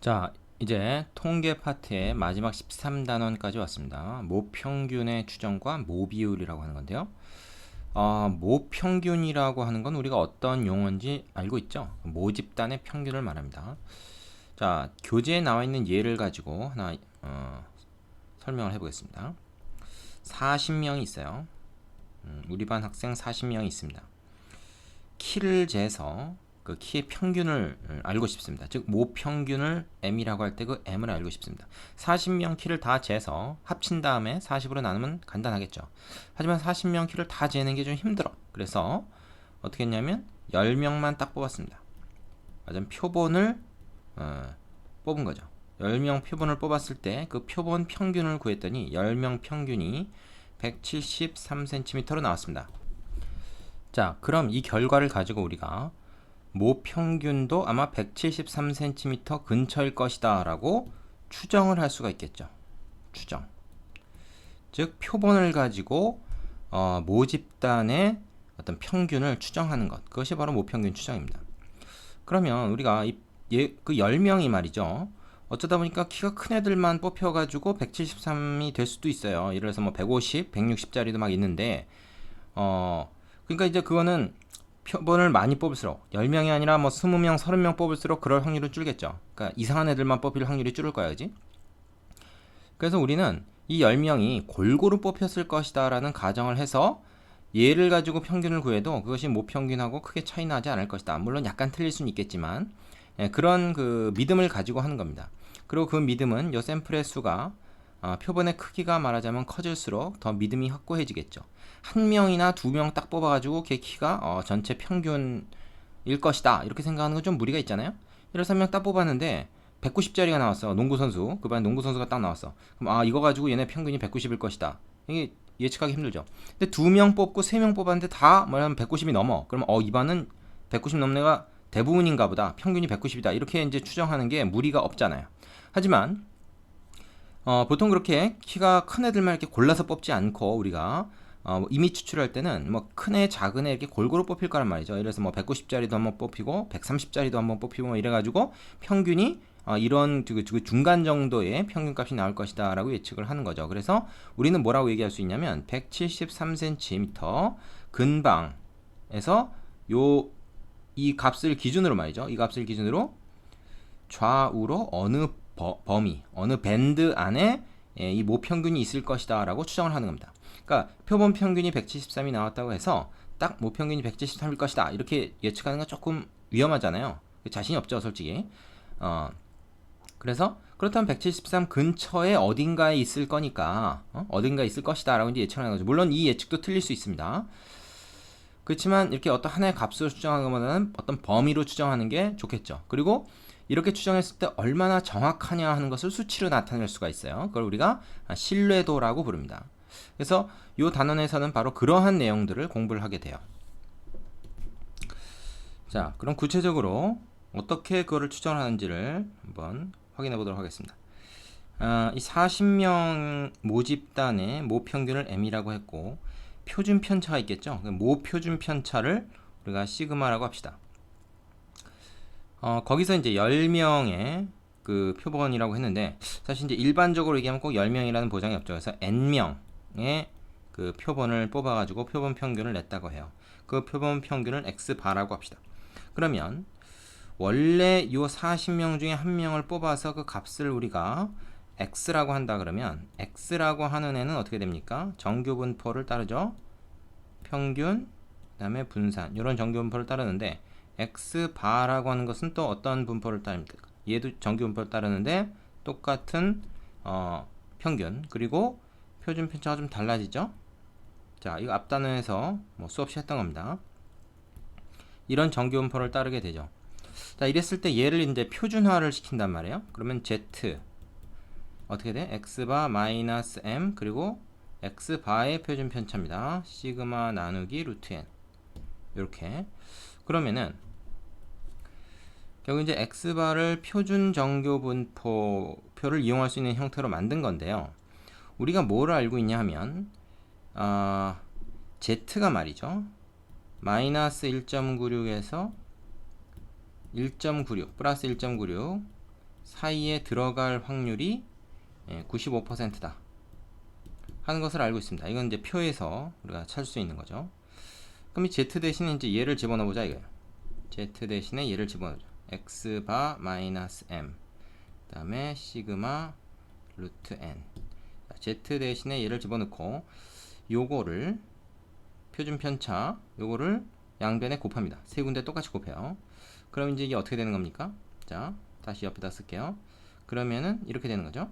자, 이제 통계 파트의 마지막 13단원까지 왔습니다. 모평균의 추정과 모비율이라고 하는 건데요. 모평균이라고 하는 건 우리가 어떤 용어인지 알고 있죠? 모집단의 평균을 말합니다. 자, 교재에 나와 있는 예를 가지고 하나 설명을 해보겠습니다. 40명이 있어요. 우리 반 학생 40명이 있습니다. 키를 재서 그 키의 평균을 알고 싶습니다. 즉 모평균을 m이라고 할 때 그 m을 알고 싶습니다. 40명 키를 다 재서 합친 다음에 40으로 나누면 간단하겠죠. 하지만 40명 키를 다 재는 게 좀 힘들어. 그래서 어떻게 했냐면 10명만 딱 뽑았습니다. 맞아, 표본을 뽑은 거죠. 10명 표본을 뽑았을 때 그 표본 평균을 구했더니 10명 평균이 173cm로 나왔습니다. 자, 그럼 이 결과를 가지고 우리가 모평균도 아마 173cm 근처일 것이다 라고 추정을 할 수가 있겠죠. 추정. 즉 표본을 가지고 모집단의 어떤 평균을 추정하는 것, 그것이 바로 모평균 추정입니다. 그러면 우리가 그 10명이 말이죠, 어쩌다 보니까 키가 큰 애들만 뽑혀가지고 173이 될 수도 있어요. 예를 들어서 뭐 150, 160짜리도 막 있는데 그러니까 이제 그거는 표본을 많이 뽑을수록 10명이 아니라 뭐 20명, 30명 뽑을수록 그럴 확률은 줄겠죠. 그러니까 이상한 애들만 뽑힐 확률이 줄을 거야, 그지? 그래서 우리는 이 10명이 골고루 뽑혔을 것이다 라는 가정을 해서 얘를 가지고 평균을 구해도 그것이 모평균하고 크게 차이 나지 않을 것이다. 물론 약간 틀릴 수는 있겠지만 그런 그 믿음을 가지고 하는 겁니다. 그리고 그 믿음은 이 샘플의 수가 표본의 크기가 말하자면 커질수록 더 믿음이 확고해지겠죠. 한 명이나 두 명 딱 뽑아가지고 걔 키가 전체 평균일 것이다 이렇게 생각하는 건 좀 무리가 있잖아요. 예를 들어서 한 명 딱 뽑았는데 190짜리가 나왔어. 농구선수, 그 반 농구선수가 딱 나왔어. 그럼 이거 가지고 얘네 평균이 190일 것이다, 이게 예측하기 힘들죠. 근데 두 명 뽑고 세 명 뽑았는데 다 뭐냐면 190이 넘어. 그러면 이 반은 190 넘는 애가 대부분인가 보다, 평균이 190이다 이렇게 이제 추정하는 게 무리가 없잖아요. 하지만 보통 그렇게 키가 큰 애들만 이렇게 골라서 뽑지 않고 우리가 이미 추출할 때는 뭐 큰 애, 작은 애 이렇게 골고루 뽑힐 거란 말이죠. 예를 들어서 뭐 190짜리도 한번 뽑히고 130짜리도 한번 뽑히고 뭐 이래가지고 평균이 이런 그 중간 정도의 평균값이 나올 것이다 라고 예측을 하는 거죠. 그래서 우리는 뭐라고 얘기할 수 있냐면 173cm 근방에서 이 값을 기준으로 말이죠. 이 값을 기준으로 좌우로 어느 범위, 어느 밴드 안에 이 모평균이 있을 것이다 라고 추정을 하는 겁니다. 그러니까 표본 평균이 173이 나왔다고 해서 딱 모평균이 173일 것이다 이렇게 예측하는 건 조금 위험하잖아요. 자신이 없죠, 솔직히. 그래서 그렇다면 173 근처에 어딘가에 있을 거니까 어딘가에 있을 것이다 라고 이제 예측하는 거죠. 물론 이 예측도 틀릴 수 있습니다. 그렇지만 이렇게 어떤 하나의 값으로 추정하는 것보다는 어떤 범위로 추정하는 게 좋겠죠. 그리고 이렇게 추정했을 때 얼마나 정확하냐 하는 것을 수치로 나타낼 수가 있어요. 그걸 우리가 신뢰도라고 부릅니다. 그래서 이 단원에서는 바로 그러한 내용들을 공부를 하게 돼요. 자, 그럼 구체적으로 어떻게 그거를 추정하는지를 한번 확인해 보도록 하겠습니다. 이 40명 모집단의 모평균을 m이라고 했고 표준 편차가 있겠죠. 모표준 편차를 우리가 시그마라고 합시다. 거기서 이제 10명의 그 표본이라고 했는데 사실 이제 일반적으로 얘기하면 꼭 10명이라는 보장이 없죠. 그래서 n명의 그 표본을 뽑아가지고 표본 평균을 냈다고 해요. 그 표본 평균을 x바라고 합시다. 그러면 원래 이 40명 중에 한 명을 뽑아서 그 값을 우리가 x라고 한다 그러면 x라고 하는 애는 어떻게 됩니까? 정규분포를 따르죠. 평균, 그 다음에 분산, 이런 정규분포를 따르는데 x바라고 하는 것은 또 어떤 분포를 따릅니까? 얘도 정규분포를 따르는데 똑같은 평균, 그리고 표준 편차가 좀 달라지죠. 자, 이거 앞 단원에서 뭐 수없이 했던 겁니다. 이런 정규분포를 따르게 되죠. 자, 이랬을 때 얘를 이제 표준화를 시킨단 말이에요. 그러면 z 어떻게 돼? x바 마이너스 m 그리고 x바의 표준 편차입니다. 시그마 나누기 루트 n 이렇게. 그러면은 결국 이제 x바를 표준 정교분포표를 이용할 수 있는 형태로 만든 건데요. 우리가 뭘 알고 있냐 하면 z가 말이죠. 마이너스 1.96에서 1.96 플러스 1.96 사이에 들어갈 확률이 95%다 하는 것을 알고 있습니다. 이건 이제 표에서 우리가 찾을 수 있는 거죠. 그럼 이 z 대신에 이제 얘를 집어넣어 보자 이거예요. z 대신에 얘를 집어넣자. x바 마이너스 m 그 다음에 시그마 루트 n. z 대신에 얘를 집어넣고 요거를 표준 편차 요거를 양변에 곱합니다. 세 군데 똑같이 곱해요. 그럼 이제 이게 어떻게 되는 겁니까? 자, 다시 옆에다 쓸게요. 그러면은 이렇게 되는 거죠.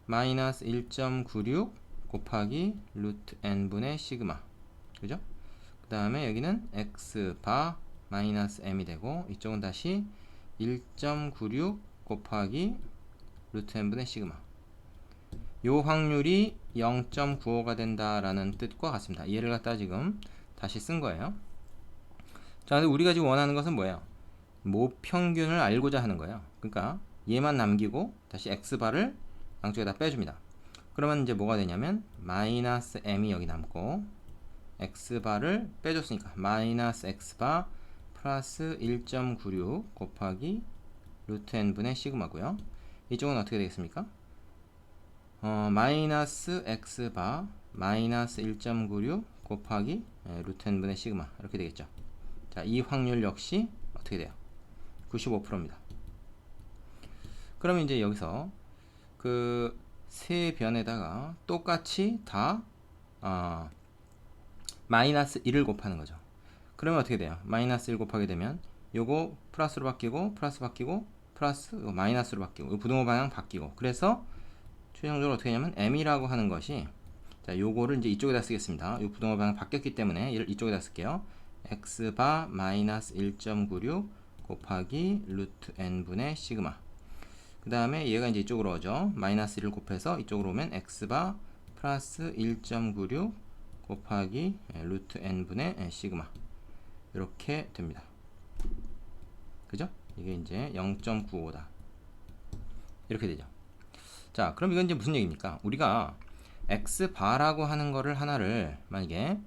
마이너스 1.96 곱하기 루트 n분의 시그마, 그죠? 그 다음에 여기는 x바 마이너스 m이 되고, 이쪽은 다시 1.96 곱하기 루트 n분의 시그마. 요 확률이 0.95가 된다라는 뜻과 같습니다. 얘를 갖다 지금 다시 쓴 거예요. 자, 근데 우리가 지금 원하는 것은 뭐예요? 모평균을 알고자 하는 거예요. 그러니까 얘만 남기고 다시 x바를 양쪽에다 빼줍니다. 그러면 이제 뭐가 되냐면 마이너스 m이 여기 남고 x바를 빼줬으니까 마이너스 x바 플러스 1.96 곱하기 루트 n분의 시그마고요. 이쪽은 어떻게 되겠습니까? 마이너스 x바 마이너스 1.96 곱하기 루트 n분의 시그마 이렇게 되겠죠. 자, 이 확률 역시 어떻게 돼요? 95%입니다. 그러면 이제 여기서 그 세 변에다가 똑같이 다 마이너스 1을 곱하는 거죠. 그러면 어떻게 돼요? 마이너스 1 곱하게 되면 요거 플러스로 바뀌고 플러스 바뀌고 플러스 마이너스로 바뀌고 요 부등호 방향 바뀌고, 그래서 최종적으로 어떻게 하냐면 m이라고 하는 것이, 자, 요거를 이제 이쪽에다 쓰겠습니다. 요 부등호 방향 바뀌었기 때문에 얘를 이쪽에다 쓸게요. x바 마이너스 1.96 곱하기 루트 n분의 시그마. 그 다음에 얘가 이제 이쪽으로 오죠. 마이너스 1을 곱해서 이쪽으로 오면 x바 플러스 1.96 곱하기 루트 n분의 시그마 이렇게 됩니다. 그죠? 이게 이제 0.95다 이렇게 되죠. 자, 그럼 이건 이제 무슨 얘기입니까? 우리가 x바라고 하는 거를 하나를 만약에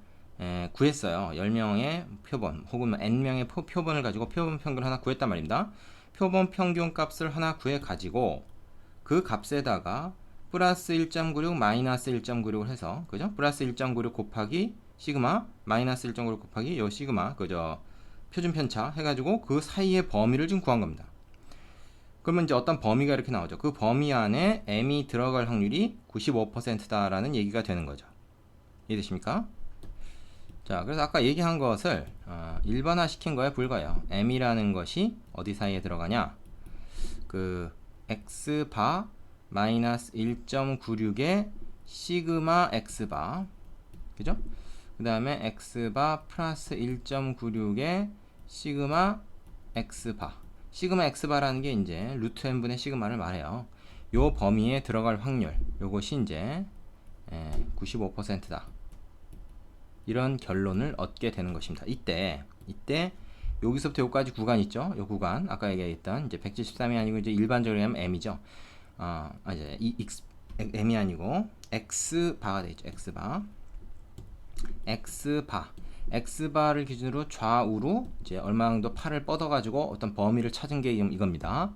구했어요. 10명의 표본 혹은 n명의 표본을 가지고 표본 평균을 하나 구했단 말입니다. 표본 평균 값을 하나 구해 가지고 그 값에다가 플러스 1.96 마이너스 1.96을 해서, 그죠? 플러스 1.96 곱하기 시그마 마이너스 1.96 곱하기 요 시그마, 그죠? 표준 편차 해가지고 그 사이의 범위를 지금 구한 겁니다. 그러면 이제 어떤 범위가 이렇게 나오죠. 그 범위 안에 m이 들어갈 확률이 95%다라는 얘기가 되는 거죠. 이해되십니까? 자, 그래서 아까 얘기한 것을 일반화 시킨 거에 불과해요. m이라는 것이 어디 사이에 들어가냐? 그 x바 마이너스 1.96의 시그마 x바, 그죠? 그 다음에 x바 플러스 1.96의 시그마 x바. 시그마 x바라는 게 이제 루트 n분의 시그마를 말해요. 요 범위에 들어갈 확률, 요것이 이제 95%다. 이런 결론을 얻게 되는 것입니다. 이때 여기서부터 여기까지 구간 있죠? 요 구간 아까 얘기했던 이제 173이 아니고 이제 일반적으로 하면 m이죠. 이제 m이 아니고 x바가 되죠. x바를 기준으로 좌우로 이제 얼마 정도 팔을 뻗어가지고 어떤 범위를 찾은 게 이겁니다.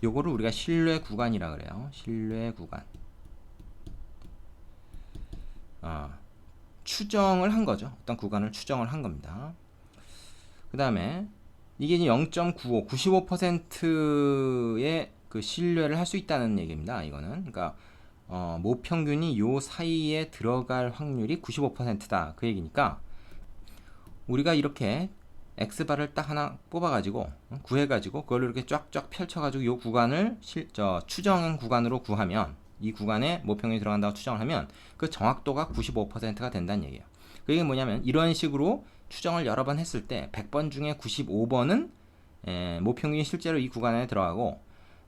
요거를 우리가 신뢰 구간이라 그래요. 신뢰 구간. 추정을 한 거죠. 어떤 구간을 추정을 한 겁니다. 그 다음에 이게 0.95, 95%의 그 신뢰를 할 수 있다는 얘기입니다. 이거는 그러니까 모평균이 요 사이에 들어갈 확률이 95%다 그 얘기니까, 우리가 이렇게 x바를 딱 하나 뽑아가지고 구해가지고 그걸 이렇게 쫙쫙 펼쳐가지고 요 구간을 추정 구간으로 구하면, 이 구간에 모평균이 들어간다고 추정을 하면 그 정확도가 95%가 된다는 얘기예요. 그게 뭐냐면 이런 식으로 추정을 여러 번 했을 때 100번 중에 95번은 모평균이 실제로 이 구간에 들어가고,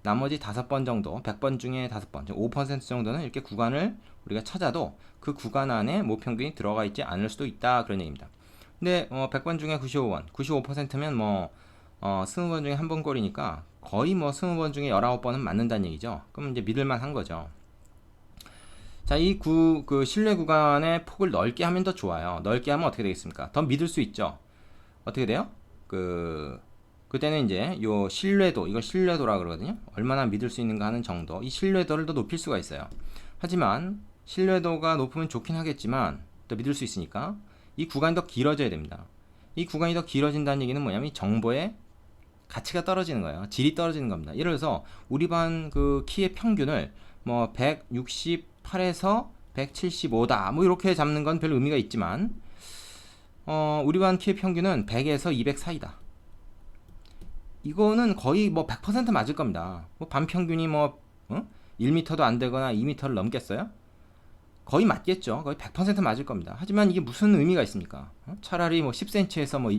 나머지 5번 정도, 100번 중에 5번, 5% 정도는 이렇게 구간을 우리가 찾아도 그 구간 안에 모평균이 들어가 있지 않을 수도 있다 그런 얘기입니다. 근데 100번 중에 95번, 95%면 20번 중에 한 번 꼴이니까 거의 20번 중에 19번은 맞는다는 얘기죠. 그럼 이제 믿을만 한 거죠. 자, 이 그 신뢰 구간의 폭을 넓게 하면 더 좋아요. 넓게 하면 어떻게 되겠습니까? 더 믿을 수 있죠. 어떻게 돼요? 그때는 이제 요 신뢰도, 이걸 신뢰도라 그러거든요. 얼마나 믿을 수 있는가 하는 정도, 이 신뢰도를 더 높일 수가 있어요. 하지만 신뢰도가 높으면 좋긴 하겠지만 또 믿을 수 있으니까 이 구간이 더 길어져야 됩니다. 이 구간이 더 길어진다는 얘기는 뭐냐면 이 정보의 가치가 떨어지는 거예요. 질이 떨어지는 겁니다. 예를 들어서 우리 반 그 키의 평균을 뭐 168에서 175다 뭐 이렇게 잡는 건 별 의미가 있지만 우리 반 키의 평균은 100에서 200 사이다. 이거는 거의 뭐 100% 맞을 겁니다. 뭐 반 평균이 뭐 1m도 안 되거나 2m를 넘겠어요? 거의 맞겠죠. 거의 100% 맞을 겁니다. 하지만 이게 무슨 의미가 있습니까? 차라리 뭐 10cm에서 뭐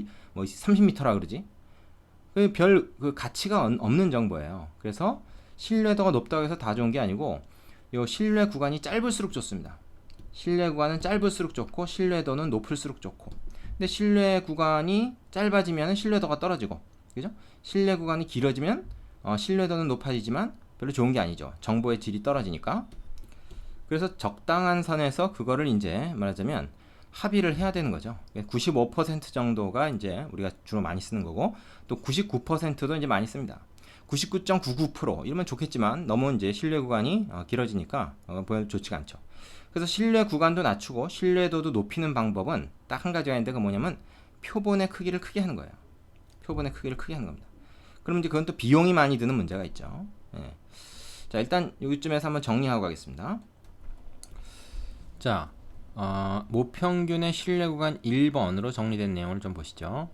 30m라 그러지? 그 가치가 없는 정보예요. 그래서 신뢰도가 높다고 해서 다 좋은 게 아니고 요 신뢰 구간이 짧을수록 좋습니다. 신뢰 구간은 짧을수록 좋고 신뢰도는 높을수록 좋고. 근데 신뢰 구간이 짧아지면 신뢰도가 떨어지고, 그죠? 신뢰 구간이 길어지면 신뢰도는 높아지지만 별로 좋은 게 아니죠. 정보의 질이 떨어지니까. 그래서 적당한 선에서 그거를 이제 말하자면 합의를 해야 되는 거죠. 95% 정도가 이제 우리가 주로 많이 쓰는 거고, 또 99%도 이제 많이 씁니다. 99.99% 이러면 좋겠지만 너무 이제 신뢰 구간이 길어지니까 별로 좋지가 않죠. 그래서 신뢰 구간도 낮추고 신뢰도도 높이는 방법은 딱 한 가지가 있는데, 그 뭐냐면 표본의 크기를 크게 하는 거예요. 표본의 크기를 크게 하는 겁니다. 그럼 이제 그건 또 비용이 많이 드는 문제가 있죠. 예. 자, 일단 여기쯤에서 한번 정리하고 가겠습니다. 자, 모평균의 신뢰 구간 1번으로 정리된 내용을 좀 보시죠.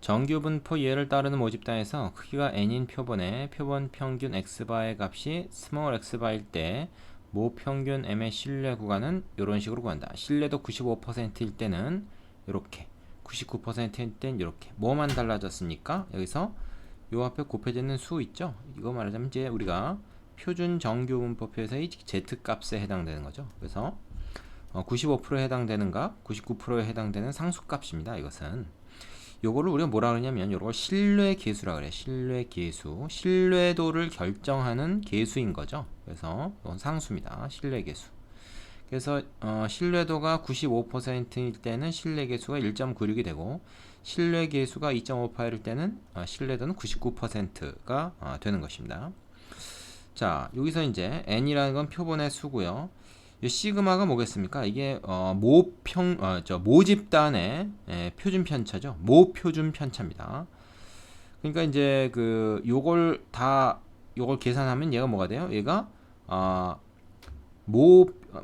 정규 분포 예를 따르는 모집단에서 크기가 n인 표본의 표본 평균 x바의 값이 스몰 x바일 때 모평균 m의 신뢰 구간은 이런 식으로 구한다. 신뢰도 95%일 때는 이렇게, 99%일 때는 이렇게. 뭐만 달라졌습니까? 여기서 요 앞에 곱해지는 수 있죠? 이거 말하자면 이제 우리가 표준 정규 분포표에서의 z 값에 해당되는 거죠. 그래서 95%에 해당되는 값, 99%에 해당되는 상수값입니다. 이것은 요거를 우리가 뭐라 그러냐면 요걸 신뢰계수라 그래. 신뢰계수, 신뢰도를 결정하는 계수인 거죠. 그래서 이건 상수입니다. 신뢰계수. 그래서 신뢰도가 95%일 때는 신뢰계수가 1.96이 되고, 신뢰계수가 2.58일 때는 신뢰도는 99%가 되는 것입니다. 자, 여기서 이제 n이라는 건 표본의 수고요. 이 시그마가 뭐겠습니까? 이게 모집단의 표준 편차죠. 모표준 편차입니다. 그러니까 이제 요걸 계산하면 얘가 뭐가 돼요? 얘가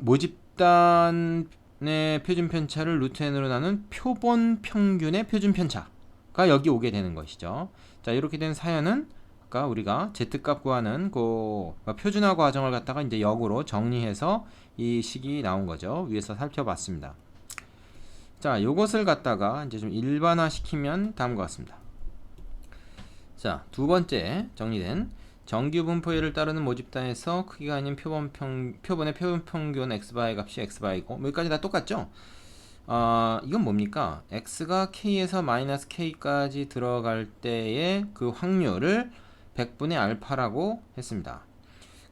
모집단의 표준 편차를 루트 n으로 나눈 표본 평균의 표준 편차가 여기 오게 되는 것이죠. 자, 이렇게 된 사연은 아까 우리가 z값 구하는 그 표준화 과정을 갖다가 이제 역으로 정리해서 이 식이 나온 거죠. 위에서 살펴봤습니다. 자, 요것을 갖다가 이제 좀 일반화 시키면 다음과 같습니다. 자, 두 번째 정리된 정규 분포율을 따르는 모집단에서 크기가 아닌 표본의 표본 평균 x바의 값이 x바이고, 뭐 여기까지 다 똑같죠? 이건 뭡니까? x가 k에서 마이너스 k까지 들어갈 때의 그 확률을 100분의 알파라고 했습니다.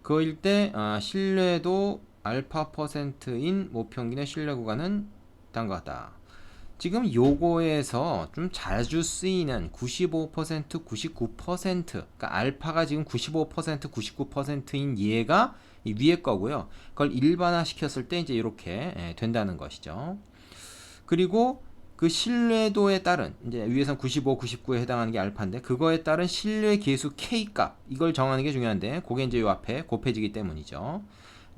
그일 때 신뢰도 알파 %인 모평균의 신뢰 구간은 다음과 같다. 지금 요거에서 좀 자주 쓰이는 95%, 99%, 그러니까 알파가 지금 95%, 99%인 얘가 이 위에 거고요. 그걸 일반화 시켰을 때 이제 이렇게 된다는 것이죠. 그리고 그 신뢰도에 따른, 이제 위에선 95, 99에 해당하는 게 알파인데, 그거에 따른 신뢰 계수 K 값, 이걸 정하는 게 중요한데, 그게 이제 요 앞에 곱해지기 때문이죠.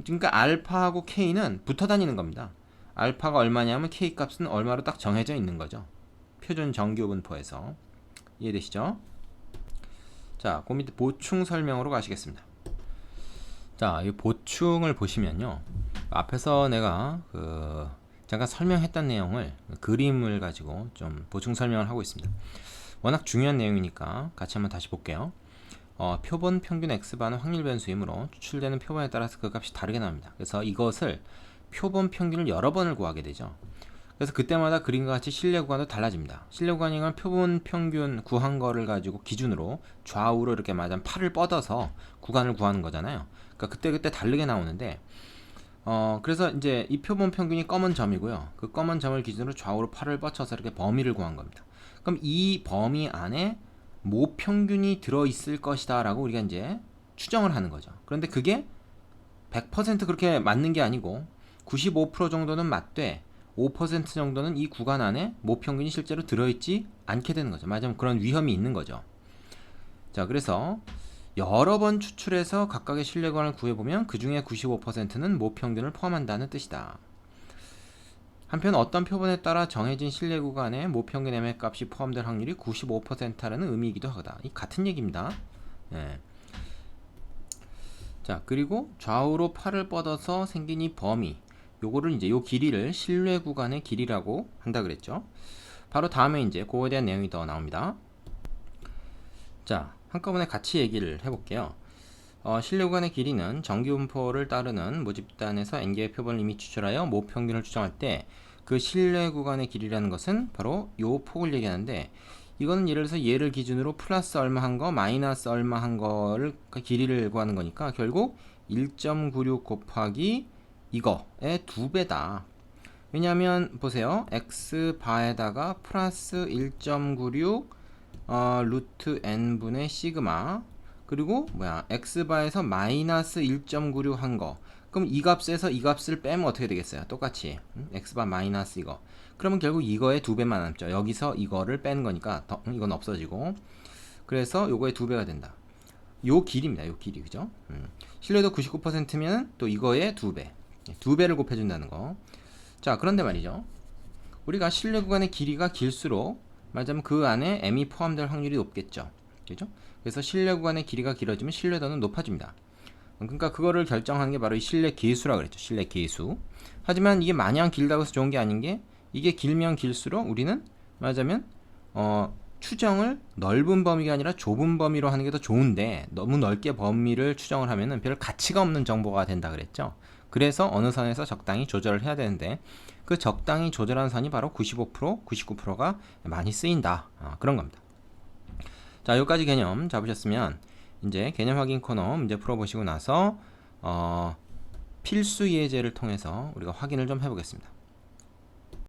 그러니까 알파하고 K는 붙어 다니는 겁니다. 알파가 얼마냐면 K 값은 얼마로 딱 정해져 있는 거죠. 표준 정규 분포에서. 이해되시죠? 자, 그 밑에 보충 설명으로 가시겠습니다. 자, 이 보충을 보시면요, 앞에서 내가 잠깐 설명했던 내용을 그림을 가지고 좀 보충 설명을 하고 있습니다. 워낙 중요한 내용이니까 같이 한번 다시 볼게요. 표본 평균 x바는 확률 변수이므로 추출되는 표본에 따라서 그 값이 다르게 나옵니다. 그래서 이것을 표본 평균을 여러 번을 구하게 되죠. 그래서 그때마다 그림과 같이 신뢰 구간도 달라집니다. 신뢰 구간이면 표본 평균 구한 거를 가지고 기준으로 좌우로 이렇게 말하자면 팔을 뻗어서 구간을 구하는 거잖아요. 그러니까 그때 다르게 나오는데, 그래서 이제 이 표본 평균이 검은 점이고요. 그 검은 점을 기준으로 좌우로 팔을 뻗쳐서 이렇게 범위를 구한 겁니다. 그럼 이 범위 안에 모평균이 들어있을 것이다 라고 우리가 이제 추정을 하는 거죠. 그런데 그게 100% 그렇게 맞는 게 아니고 95% 정도는 맞되 5% 정도는 이 구간 안에 모평균이 실제로 들어있지 않게 되는 거죠. 맞으면 그런 위험이 있는 거죠. 자, 그래서 여러 번 추출해서 각각의 신뢰 구간을 구해보면 그 중에 95%는 모평균을 포함한다는 뜻이다. 한편 어떤 표본에 따라 정해진 신뢰 구간에 모평균 MA 값이 포함될 확률이 95%라는 의미이기도 하다. 이 같은 얘기입니다. 예. 자, 그리고 좌우로 팔을 뻗어서 생긴 이 범위, 요거를 이제 요 길이를 신뢰 구간의 길이라고 한다 그랬죠. 바로 다음에 이제 그거에 대한 내용이 더 나옵니다. 자, 한꺼번에 같이 얘기를 해볼게요. 신뢰 구간의 길이는 정기분포를 따르는 모집단에서 n개의 표본을 이미 추출하여 모평균을 추정할 때 그 신뢰 구간의 길이라는 것은 바로 요 폭을 얘기하는데, 이거는 예를 들어서 얘를 기준으로 플러스 얼마 한 거, 마이너스 얼마 한 거를 길이를 구하는 거니까 결국 1.96 곱하기 이거의 2배다. 왜냐하면 보세요. x바에다가 플러스 1.96 루트 n분의 시그마, 그리고 x바에서 마이너스 1.96 한 거, 그럼 이 값에서 이 값을 빼면 어떻게 되겠어요? 똑같이 x바 마이너스 이거, 그러면 결국 이거의 2배만 남죠. 여기서 이거를 빼는 거니까 이건 없어지고, 그래서 요거의 2배가 된다. 요 길이입니다. 요 길이, 그죠? 신뢰도 99%면 또 이거의 2배, 2배를 곱해준다는 거. 자, 그런데 말이죠, 우리가 신뢰 구간의 길이가 길수록 말하자면 그 안에 m이 포함될 확률이 높겠죠. 그죠? 그래서 신뢰 구간의 길이가 길어지면 신뢰도는 높아집니다. 그러니까 그거를 결정하는 게 바로 이 신뢰 계수라 그랬죠. 신뢰 계수. 하지만 이게 마냥 길다고 해서 좋은 게 아닌 게, 이게 길면 길수록 우리는 말하자면 추정을 넓은 범위가 아니라 좁은 범위로 하는 게 더 좋은데, 너무 넓게 범위를 추정을 하면은 별 가치가 없는 정보가 된다 그랬죠. 그래서 어느 선에서 적당히 조절을 해야 되는데, 그 적당히 조절한 선이 바로 95%, 99%가 많이 쓰인다. 그런 겁니다. 자, 여기까지 개념 잡으셨으면 이제 개념 확인 코너 문제 풀어보시고 나서 필수 예제를 통해서 우리가 확인을 좀 해보겠습니다.